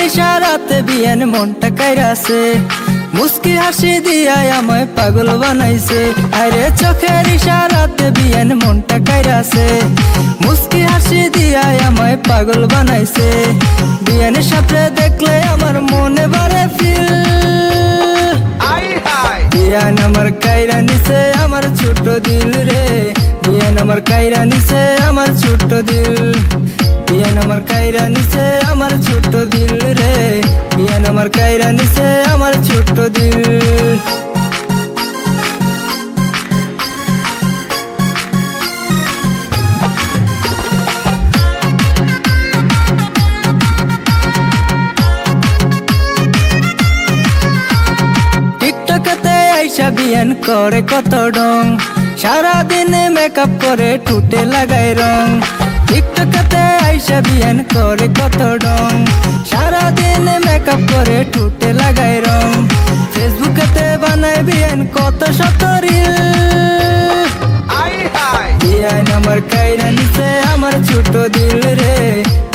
ইশারাতে বিয়ান মনটা কাইরাছে, মুস্কি হাসি দিয়া আমায় পাগল বানাইছে। আরে চোখের ইশারাতে বিয়ান মনটা কাইরাছে, মুস্কি হাসি দিয়া আমায় পাগল বানাইছে। বিয়ানের সাথে দেখলে আমার মনে বাড়ে ফিল, বিয়ান আমার কাইরা নিছে আমার ছোট দিল রে, বিয়ান আমার কাইরা নিছে আমার ছোট দিল, বিয়ান আমার কাইরা নিছে আমার ছোট দিল রে, বিয়ান আমার কাইরা নিছে আমার ছোট দিল। টিকটকেতে আইসা বিয়ান করে কত ডং, সারাদিনে মেকআপ করে ঠুটে লাগায় রং। টিকটকেতে আইসা বিয়ান করে কত ডং, সারাদিনে মেকআপ করে ঠুটে লাগায় রং। ফেসবুকেতে বানায় বিয়ান কত শত রিল, বিয়ান আমার কাইরা নিছে আমার ছোট দিল রে,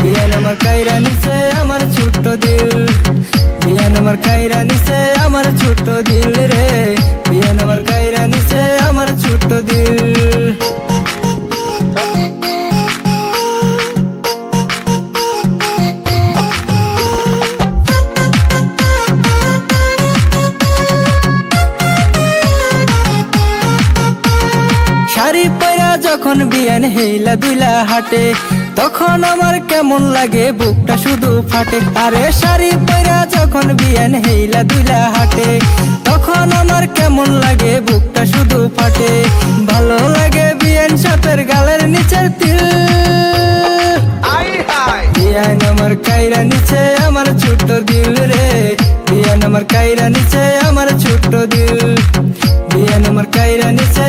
বিয়ান আমার কাইরা নিছে আমার ছোট দিল, বিয়ান আমার কাইরা নিছে আমার ছোট দিল রে, বিয়ান আমার কাইরা নিছে আমার ছোট দিল। শাড়ি পরা যখন বিয়ান হেইলা দুইলা হাটে, তখন আমার কেমন লাগে বুকটা শুধু ফাটে। আরে শাড়ি পরা যখন বিয়ান হেইলা দুইলা হাটে, তখন আমার কেমন লাগে বুকটা শুধু ফাটে। ভালো লাগে বিয়ান সাপের গালের নিচের তিল, বিয়ান আমার কাইরা নিচে আমার ছোট দিল রে, বিয়ান আমার কাইরা নিচে আমার ছোট দিল, বিয়ান আমার কাইরা নিচে